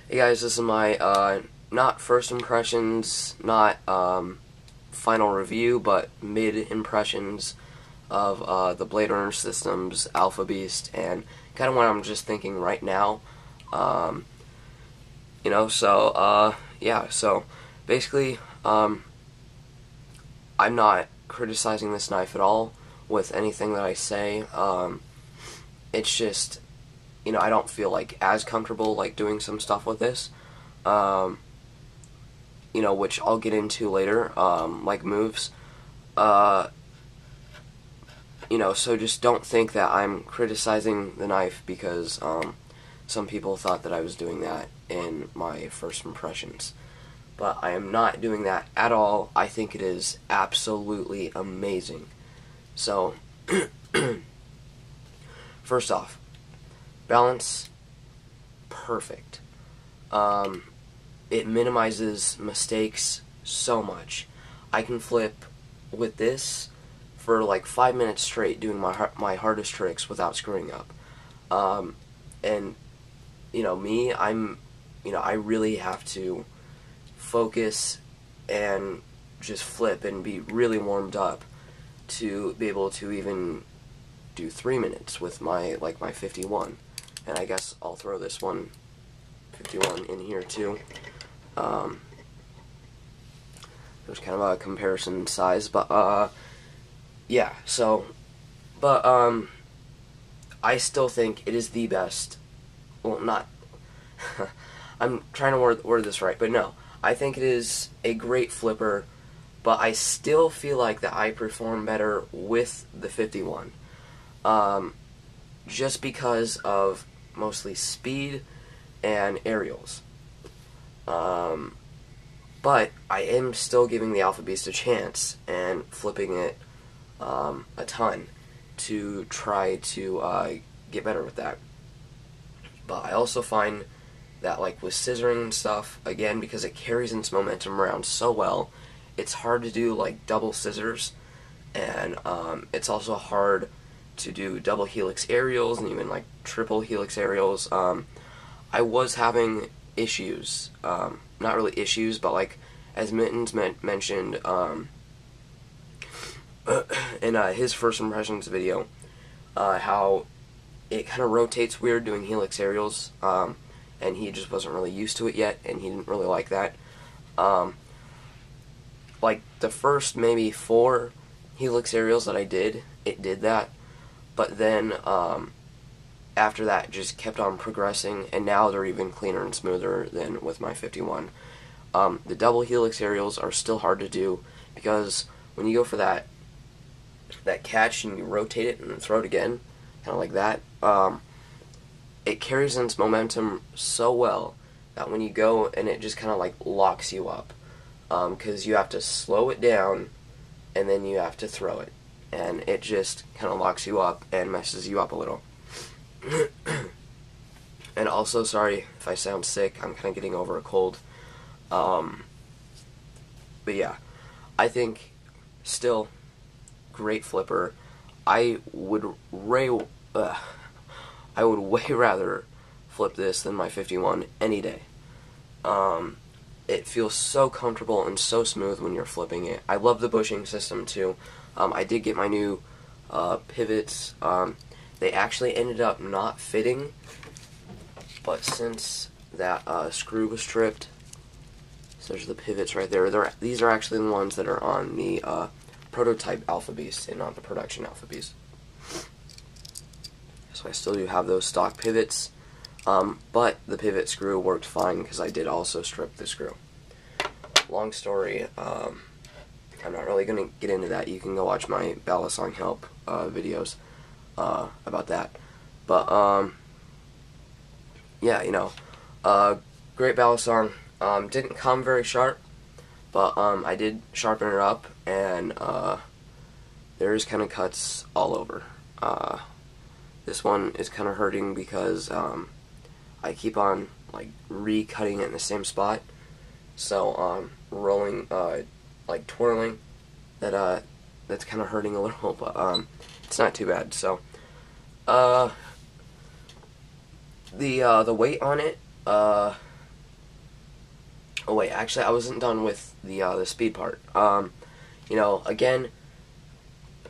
Hey guys, this is my not first impressions, not final review, but mid impressions of the Blade Runner systems, Alpha Beast, and kind of what I'm just thinking right now. Yeah, so basically, I'm not criticizing this knife at all with anything that I say. It's just, I don't feel like as comfortable like doing some stuff with this, which I'll get into later, like moves. So just don't think that I'm criticizing the knife because some people thought that I was doing that in my first impressions. But I am not doing that at all. I think it is absolutely amazing. So, first off, balance, perfect. It minimizes mistakes so much. I can flip with this for like 5 minutes straight doing my hardest tricks without screwing up. And me, I really have to focus and just flip and be really warmed up to be able to even do 3 minutes with my 51. And I guess I'll throw this 51 in here too. There's kind of a comparison size, but yeah, so, but I still think it is the best. Well, not I'm trying to word this right, but no, I think it is a great flipper, but I still feel like that I perform better with the 51. Just because of mostly speed and aerials. But I am still giving the Alpha Beast a chance and flipping it a ton to try to get better with that. But I also find that like with scissoring and stuff, again, because it carries its momentum around so well, it's hard to do like double scissors, and it's also hard to do double helix aerials and even like triple helix aerials. I was having issues, not really issues, but like as Mittens mentioned in his first impressions video, how it kind of rotates weird doing helix aerials, and he just wasn't really used to it yet, and he didn't really like that. Like the first maybe 4 helix aerials that I did, it did that, but then after that it just kept on progressing, and now they're even cleaner and smoother than with my 51. The double helix aerials are still hard to do because when you go for that catch and you rotate it and then throw it again, kind of like that, it carries its momentum so well that when you go and it just kind of like locks you up, because you have to slow it down and then you have to throw it, and it just kind of locks you up and messes you up a little. And also, sorry if I sound sick, I'm kind of getting over a cold. But yeah, I think still great flipper. I would way rather flip this than my 51 any day. It feels so comfortable and so smooth when you're flipping it. I love the bushing system too. I did get my new pivots. They actually ended up not fitting, but since that screw was stripped, so there's the pivots right there. These are actually the ones that are on the prototype Alpha Beast and not the production Alpha Beast. So I still do have those stock pivots, but the pivot screw worked fine because I did also strip the screw. Long story, I'm not really going to get into that. You can go watch my Balisong Help videos about that. But, yeah, great Balisong. Didn't come very sharp, but I did sharpen it up, and there's kind of cuts all over. This one is kind of hurting because I keep on like re-cutting it in the same spot, so rolling, like twirling, that's kind of hurting a little, but it's not too bad. So the weight on it, Oh wait, actually I wasn't done with the speed part. You know, again,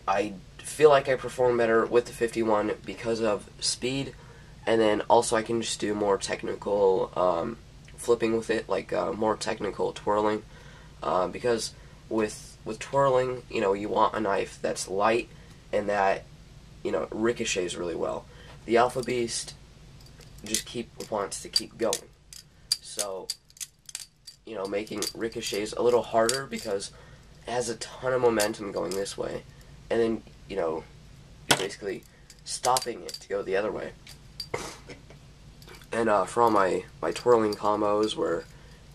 I feel like I perform better with the 51 because of speed, and then also I can just do more technical flipping with it, like more technical twirling, because with twirling, you know, you want a knife that's light and that, you know, ricochets really well. The Alpha Beast just wants to keep going, so, you know, making ricochets a little harder because it has a ton of momentum going this way, and then, you know, you're basically stopping it to go the other way. And for all my twirling combos where,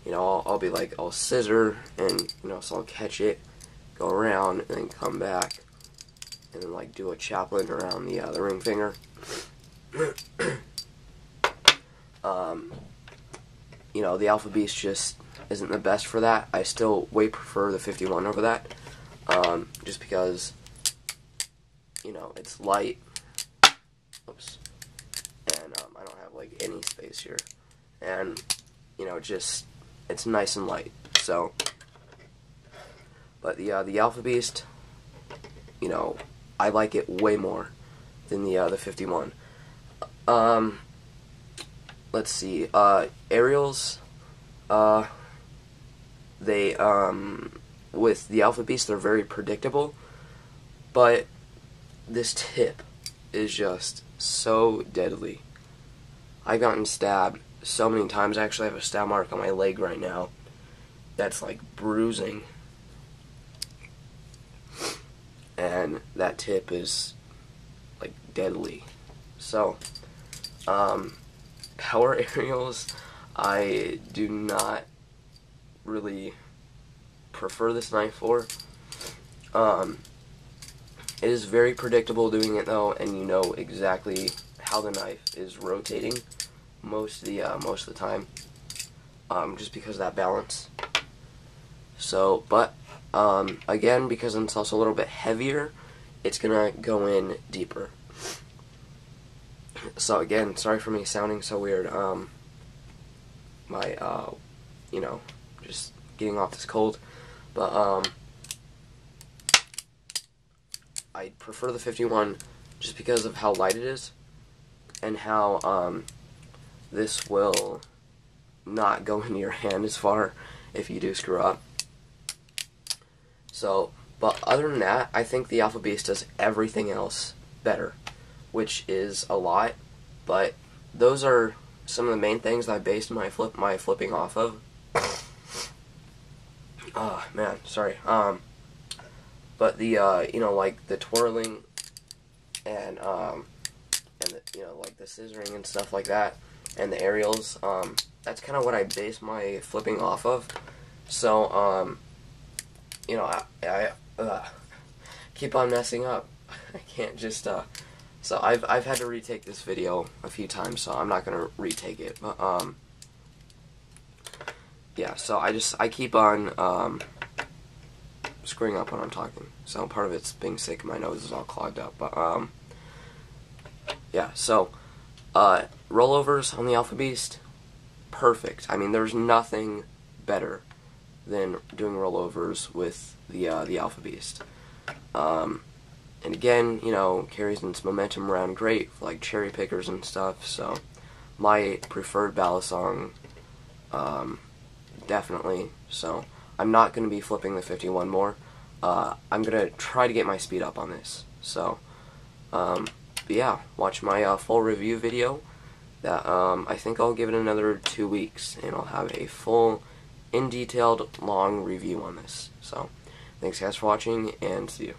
you know, I'll be like, I'll scissor, and, you know, so I'll catch it, go around, and then come back, and then, like, do a chaplain around the ring finger. You know, the Alpha Beast just isn't the best for that. I still way prefer the 51 over that, just because, you know, it's light. Oops. And I don't have, like, any space here. And, you know, just, it's nice and light. So, but the Alpha Beast, you know, I like it way more than the 51. Let's see, aerials, they, with the Alpha Beast, they're very predictable, but this tip is just so deadly. I've gotten stabbed so many times. Actually, I have a stab mark on my leg right now that's like bruising, and that tip is like deadly. So, power aerials, I do not really prefer this knife for. It is very predictable doing it though, and you know exactly how the knife is rotating most of the time, just because of that balance. So, but again, because it's also a little bit heavier, it's gonna go in deeper. So again, sorry for me sounding so weird. You know, just getting off this cold, but I prefer the 51 just because of how light it is, and how this will not go into your hand as far if you do screw up. So, but other than that, I think the Alpha Beast does everything else better, which is a lot, but those are some of the main things that I based my flipping off of. Oh man, sorry. But the you know, like the twirling and the, you know, like the scissoring and stuff like that, and the aerials, that's kind of what I base my flipping off of. So you know, I keep on messing up. I can't just so I've had to retake this video a few times, so I'm not gonna retake it. But yeah, so I keep on screwing up when I'm talking. So part of it's being sick, my nose is all clogged up. But yeah, so rollovers on the Alpha Beast, perfect. I mean, there's nothing better than doing rollovers with the Alpha Beast. And again, you know, carries its momentum around great for like cherry pickers and stuff. So my preferred balisong, definitely. So I'm not going to be flipping the 51 more. I'm going to try to get my speed up on this. So, but yeah, watch my full review video. That I think I'll give it another 2 weeks, and I'll have a full, in-detailed, long review on this. So, thanks guys for watching, and see you.